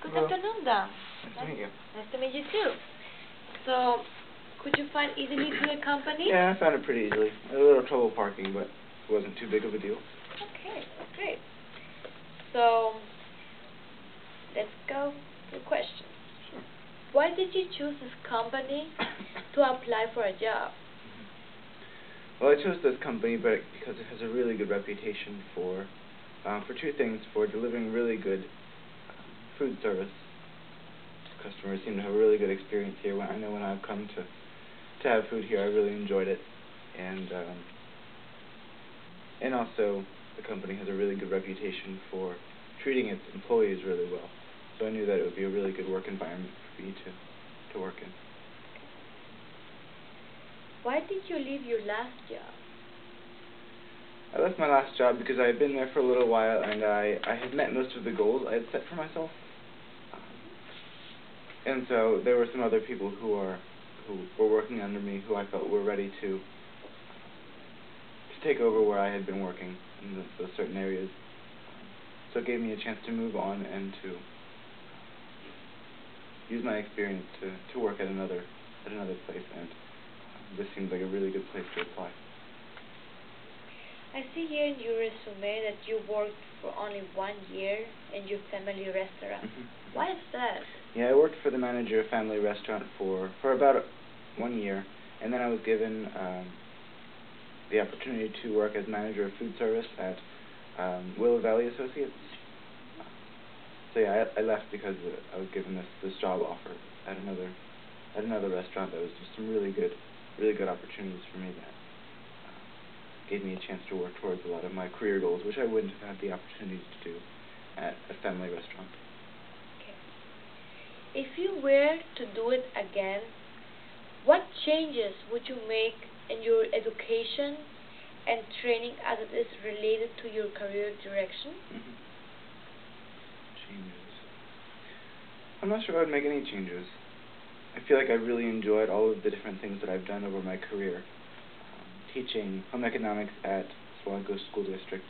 Good Hello. afternoon, Dan. Nice to meet you. Nice to meet you too. So, could you find easily to the company? Yeah, I found it pretty easily. I had a little trouble parking, but it wasn't too big of a deal. Okay, great. So, let's go to the question. Sure. Why did you choose this company to apply for a job? Well, I chose this company because it has a really good reputation for two things: for delivering really good food service. Customers seem to have a really good experience here. I know when I've come to have food here, I really enjoyed it, and also the company has a really good reputation for treating its employees really well. So I knew that it would be a really good work environment for me to work in. Why did you leave your last job? I left my last job because I had been there for a little while, and I had met most of the goals I had set for myself. And so there were some other people who were working under me who I felt were ready to take over where I had been working in those certain areas. So it gave me a chance to move on and to use my experience to work at another place, and this seems like a really good place to apply. I see here in your resume that you worked for only 1 year in your family restaurant. Mm-hmm. Why is that? Yeah, I worked for the manager of family restaurant for about 1 year, and then I was given the opportunity to work as manager of food service at Willow Valley Associates. So yeah, I left because I was given this job offer at another restaurant that was just some really good opportunities for me that gave me a chance to work towards a lot of my career goals, which I wouldn't have had the opportunities to do at a family restaurant. Okay. If you were to do it again, what changes would you make in your education and training as it is related to your career direction? Mm-hmm. Changes. I'm not sure I would make any changes. I feel like I really enjoyed all of the different things that I've done over my career. Teaching home economics at Swanco School District,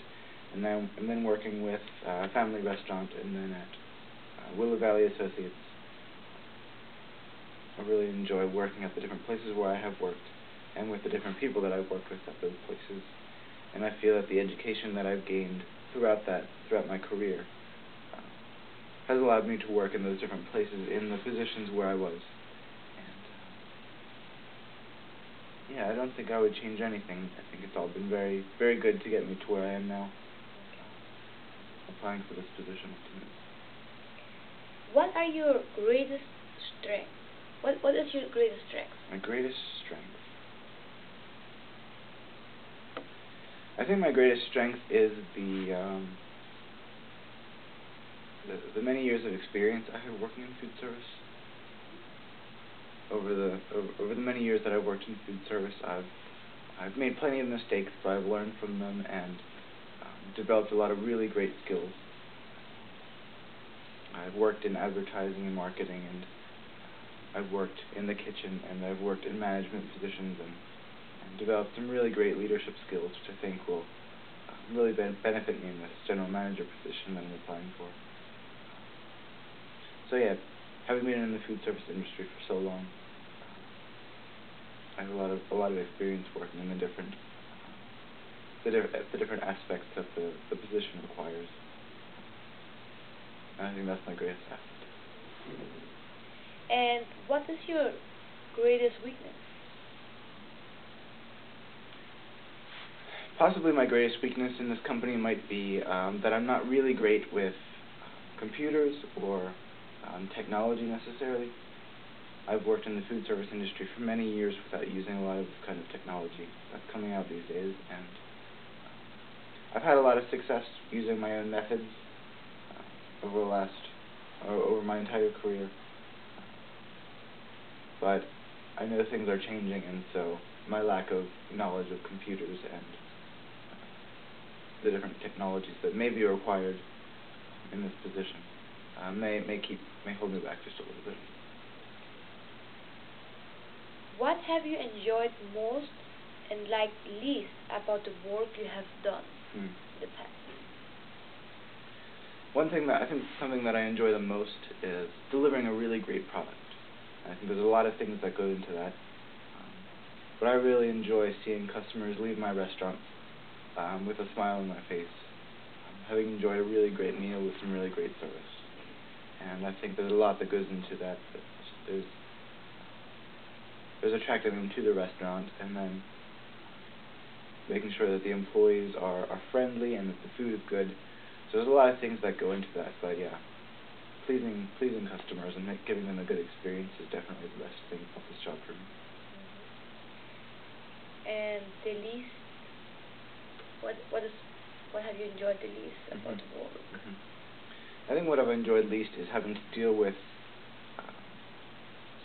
and then working with a family restaurant, and then at Willow Valley Associates. I really enjoy working at the different places where I have worked, and with the different people that I've worked with at those places. And I feel that the education that I've gained throughout my career has allowed me to work in those different places in the positions where I was. Yeah, I don't think I would change anything. I think it's all been very, very good to get me to where I am now, applying for this position. What are your greatest strengths? What is your greatest strength? My greatest strength. I think my greatest strength is the many years of experience I have working in food service. Over the many years that I've worked in food service, I've made plenty of mistakes, but I've learned from them and developed a lot of really great skills. I've worked in advertising and marketing, and I've worked in the kitchen, and I've worked in management positions, and developed some really great leadership skills, which I think will really benefit me in this general manager position that I'm applying for. So yeah, having been in the food service industry for so long, I have a lot of experience working in the different aspects that the position requires, and I think that's my greatest asset. And what is your greatest weakness? Possibly my greatest weakness in this company might be that I'm not really great with computers or technology necessarily. I've worked in the food service industry for many years without using a lot of this kind of technology that's coming out these days, and I've had a lot of success using my own methods over my entire career. But I know things are changing, and so my lack of knowledge of computers and the different technologies that may be required in this position may hold me back just a little bit. What have you enjoyed most and liked least about the work you have done in the past? one thing that I think something that I enjoy the most is delivering a really great product. I think there's a lot of things that go into that, but I really enjoy seeing customers leave my restaurant with a smile on their face, having enjoyed a really great meal with some really great service. And I think there's a lot that goes into that. There's attracting them to the restaurant, and then making sure that the employees are friendly and that the food is good. So there's a lot of things that go into that, but yeah, pleasing customers and giving them a good experience is definitely the best thing about this job for me. And the least, what have you enjoyed the least about the work? I think what I've enjoyed least is having to deal with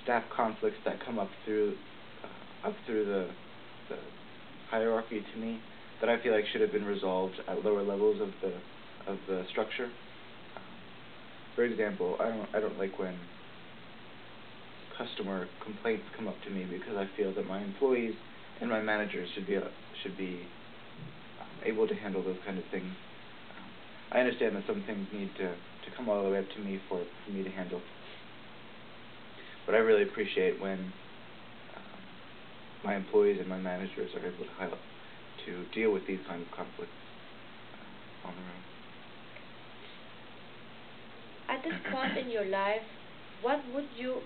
staff conflicts that come up through the hierarchy to me that I feel like should have been resolved at lower levels of the structure. For example, I don't like when customer complaints come up to me because I feel that my employees and my managers should be able to handle those kind of things. I understand that some things need to come all the way up to me for me to handle, but I really appreciate when my employees and my managers are able to deal with these kind of conflicts on their own. At this point in your life, what would your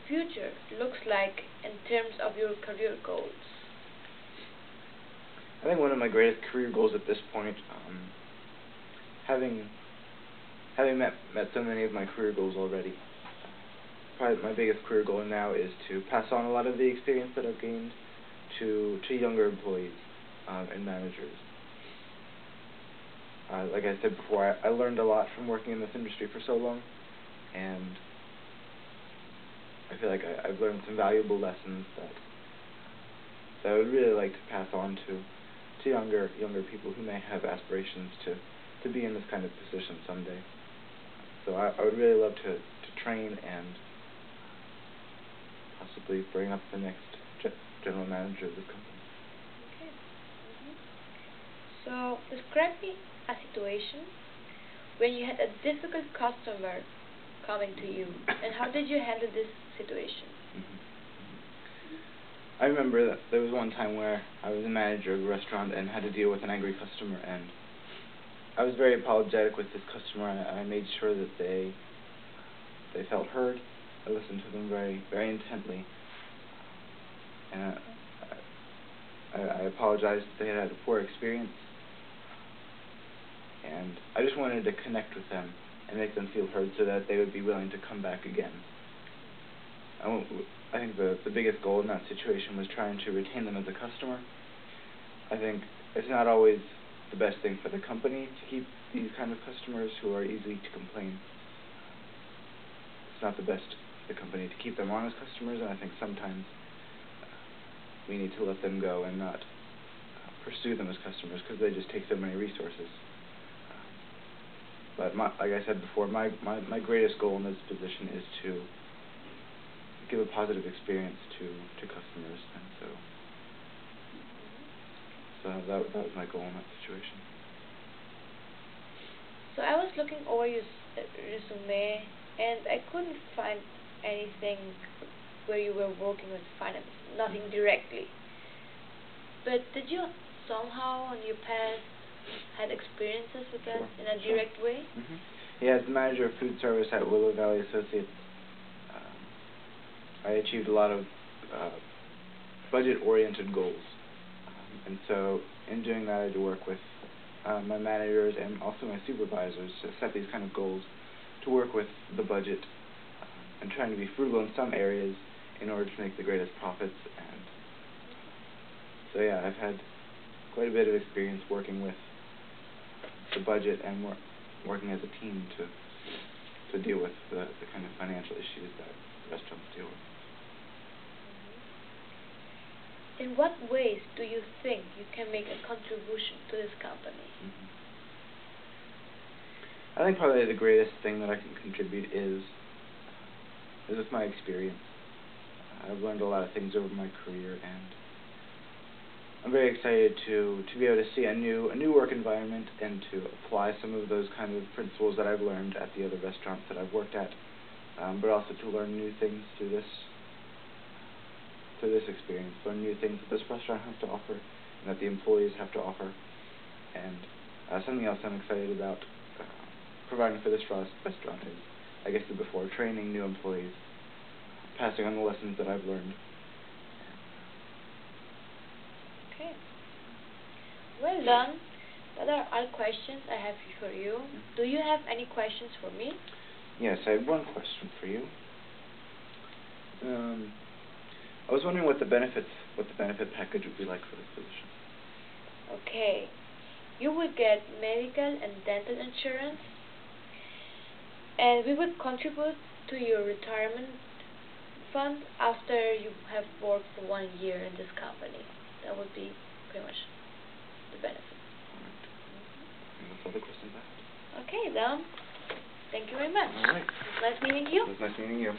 future looks like in terms of your career goals? I think one of my greatest career goals at this point, having met so many of my career goals already, probably my biggest career goal now is to pass on a lot of the experience that I've gained to younger employees and managers. Like I said before, I learned a lot from working in this industry for so long, and I feel like I've learned some valuable lessons that I would really like to pass on to younger people who may have aspirations to be in this kind of position someday. So I would really love to train and possibly bring up the next general manager of the company. Okay. So describe me a situation when you had a difficult customer coming to you, and how did you handle this situation? I remember that there was one time where I was a manager of a restaurant and had to deal with an angry customer, and I was very apologetic with this customer, and I made sure that they felt heard. I listened to them very, very intently, and I apologized that they had a poor experience, and I just wanted to connect with them and make them feel heard so that they would be willing to come back again. I think the biggest goal in that situation was trying to retain them as a customer. I think it's not always the best thing for the company to keep these kind of customers who are easy to complain. It's not the best for the company to keep them on as customers, and I think sometimes we need to let them go and not pursue them as customers because they just take so many resources. But like I said before, my greatest goal in this position is to give a positive experience to customers, and so that was my goal in that situation. So I was looking over your resume, and I couldn't find anything where you were working with finance, nothing directly. But did you somehow in your past had experiences with that in a direct way? Yeah, as the manager of food service at Willow Valley Associates, I achieved a lot of budget-oriented goals, and so in doing that I had to work with my managers and also my supervisors to set these kind of goals, to work with the budget and trying to be frugal in some areas in order to make the greatest profits. And so yeah, I've had quite a bit of experience working with the budget and working as a team to deal with the kind of financial issues that restaurants deal with. In what ways do you think you can make a contribution to this company? I think probably the greatest thing that I can contribute is with my experience. I've learned a lot of things over my career, and I'm very excited to be able to see a new work environment and to apply some of those kind of principles that I've learned at the other restaurants that I've worked at, but also to learn new things through this experience, learn new things that this restaurant has to offer and that the employees have to offer. And something else I'm excited about providing for this restaurant is, I guess before, training new employees, passing on the lessons that I've learned. Okay. Well done. That are all questions I have for you. Do you have any questions for me? Yes, I have one question for you. I was wondering what the benefit package would be like for this position. Okay. You would get medical and dental insurance, and we would contribute to your retirement fund after you have worked for 1 year in this company. That would be pretty much the benefit. All right. And that's all the questions I had. Okay, then. Thank you very much. All right. It was nice meeting you. It was nice meeting you.